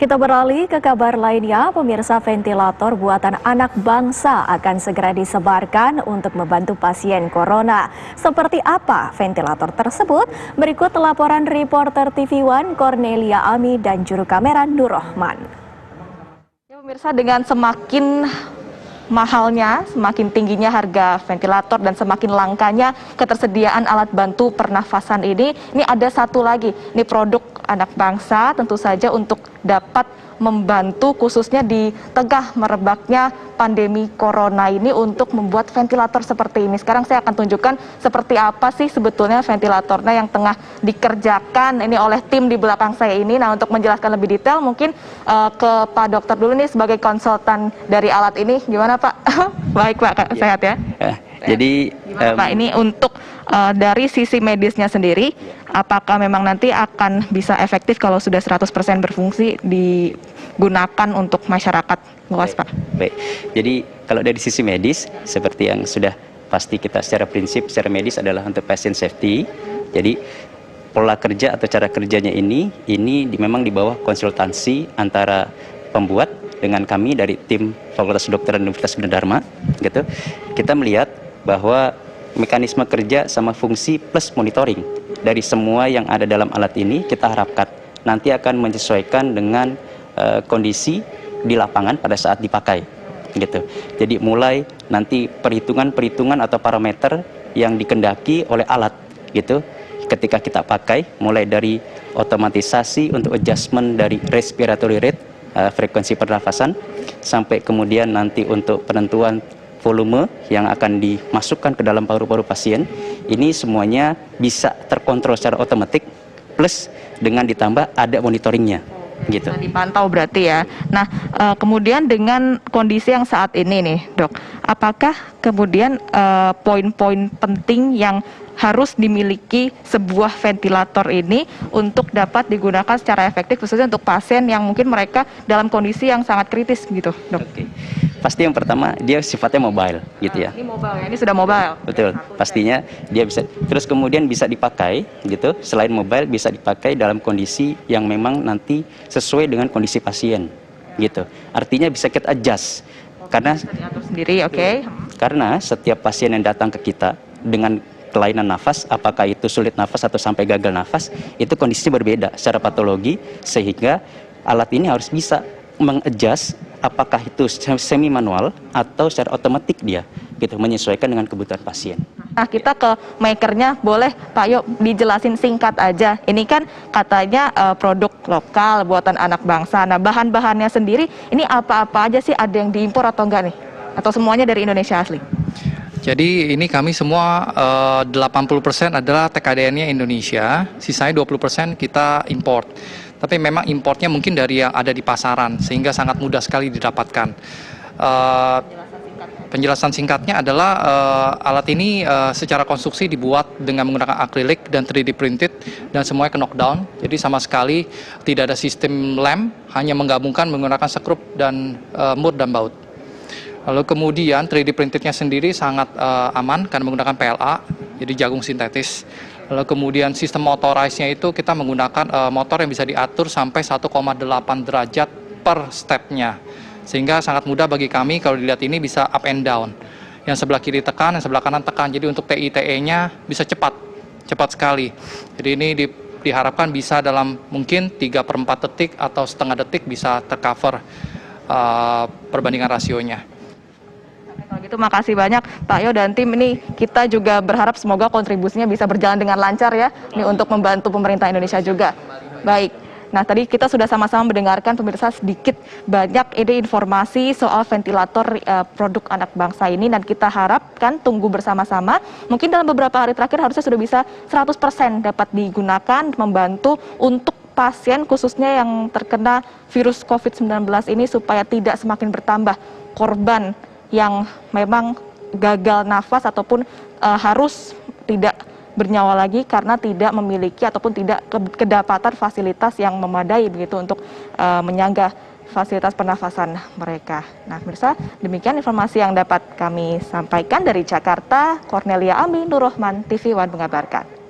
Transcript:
Kita beralih ke kabar lainnya, pemirsa, ventilator buatan anak bangsa akan segera disebarkan untuk membantu pasien corona. Seperti apa ventilator tersebut? Berikut laporan reporter TV One Cornelia Ami dan juru kamera Nur Rohman. Ya, pemirsa, dengan semakin mahalnya, semakin tingginya harga ventilator dan semakin langkanya ketersediaan alat bantu pernafasan ini ada satu lagi, ini produk anak bangsa tentu saja untuk dapat membantu khususnya di tengah merebaknya pandemi corona ini untuk membuat ventilator seperti ini. Sekarang saya akan tunjukkan seperti apa sih sebetulnya ventilatornya yang tengah dikerjakan ini oleh tim di belakang saya ini. Nah, untuk menjelaskan lebih detail mungkin ke Pak Dokter dulu nih sebagai konsultan dari alat ini. Gimana Pak? Baik Pak, sehat ya? Jadi gimana Pak, ini untuk dari sisi medisnya sendiri, apakah memang nanti akan bisa efektif kalau sudah 100% berfungsi digunakan untuk masyarakat luas Pak? Baik, jadi kalau dari sisi medis, seperti yang sudah pasti kita secara prinsip, secara medis adalah untuk patient safety. Jadi pola kerja atau cara kerjanya ini memang di bawah konsultansi antara pembuat dengan kami dari tim Fakultas Kedokteran Universitas Gunadarma, gitu. Kita melihat bahwa mekanisme kerja sama fungsi plus monitoring dari semua yang ada dalam alat ini kita harapkan nanti akan menyesuaikan dengan kondisi di lapangan pada saat dipakai, gitu. Jadi mulai nanti perhitungan atau parameter yang dikendaki oleh alat, gitu, ketika kita pakai, mulai dari otomatisasi untuk adjustment dari respiratory rate, frekuensi pernafasan, sampai kemudian nanti untuk penentuan volume yang akan dimasukkan ke dalam paru-paru pasien, ini semuanya bisa terkontrol secara otomatis, plus dengan ditambah ada monitoringnya, gitu. Nah, dipantau berarti ya. Nah, kemudian dengan kondisi yang saat ini nih Dok, apakah kemudian poin-poin penting yang harus dimiliki sebuah ventilator ini untuk dapat digunakan secara efektif khususnya untuk pasien yang mungkin mereka dalam kondisi yang sangat kritis gitu Dok? Oke. Pasti yang pertama dia sifatnya mobile, gitu ya. Ini mobile ya, ini sudah mobile. Betul, pastinya dia bisa, terus kemudian bisa dipakai, gitu. Selain mobile bisa dipakai dalam kondisi yang memang nanti sesuai dengan kondisi pasien, gitu. Artinya bisa kita adjust, karena bisa diatur sendiri, oke. Karena setiap pasien yang datang ke kita dengan kelainan nafas, apakah itu sulit nafas atau sampai gagal nafas, itu kondisinya berbeda secara patologi, sehingga alat ini harus bisa mengadjust apakah itu semi manual atau secara otomatis dia, gitu, menyesuaikan dengan kebutuhan pasien. Nah, kita ke makernya, boleh Pak Yo dijelasin singkat aja. Ini kan katanya produk lokal buatan anak bangsa. Nah, bahan-bahannya sendiri ini apa-apa aja sih? Ada yang diimpor atau enggak nih? Atau semuanya dari Indonesia asli? Jadi ini kami semua 80% adalah TKDN-nya Indonesia, sisanya 20% kita import. Tapi memang importnya mungkin dari yang ada di pasaran, sehingga sangat mudah sekali didapatkan. Penjelasan singkatnya adalah alat ini secara konstruksi dibuat dengan menggunakan akrilik dan 3D printed dan semuanya ke knockdown. Jadi sama sekali tidak ada sistem lem, hanya menggabungkan menggunakan sekrup dan mur dan baut. Lalu kemudian 3D printednya sendiri sangat aman karena menggunakan PLA, jadi jagung sintetis. Lalu kemudian sistem motorized-nya itu kita menggunakan motor yang bisa diatur sampai 1,8 derajat per step-nya. Sehingga sangat mudah bagi kami kalau dilihat ini bisa up and down. Yang sebelah kiri tekan, yang sebelah kanan tekan. Jadi untuk TITE-nya bisa cepat sekali. Jadi ini diharapkan bisa dalam mungkin 3/4 detik atau setengah detik bisa tercover perbandingan rasionya. Kalau gitu makasih banyak Pak Yo dan tim. Ini kita juga berharap semoga kontribusinya bisa berjalan dengan lancar ya, ini untuk membantu pemerintah Indonesia juga. Baik, nah tadi kita sudah sama-sama mendengarkan pemirsa sedikit banyak ini informasi soal ventilator produk anak bangsa ini, dan kita harapkan tunggu bersama-sama. Mungkin dalam beberapa hari terakhir harusnya sudah bisa 100% dapat digunakan membantu untuk pasien khususnya yang terkena virus COVID-19 ini supaya tidak semakin bertambah korban yang memang gagal nafas ataupun harus tidak bernyawa lagi karena tidak memiliki ataupun tidak kedapatan fasilitas yang memadai begitu untuk menyangga fasilitas pernafasan mereka. Nah, pemirsa, demikian informasi yang dapat kami sampaikan dari Jakarta. Cornelia Ami, Nur Rohman, TV One mengabarkan.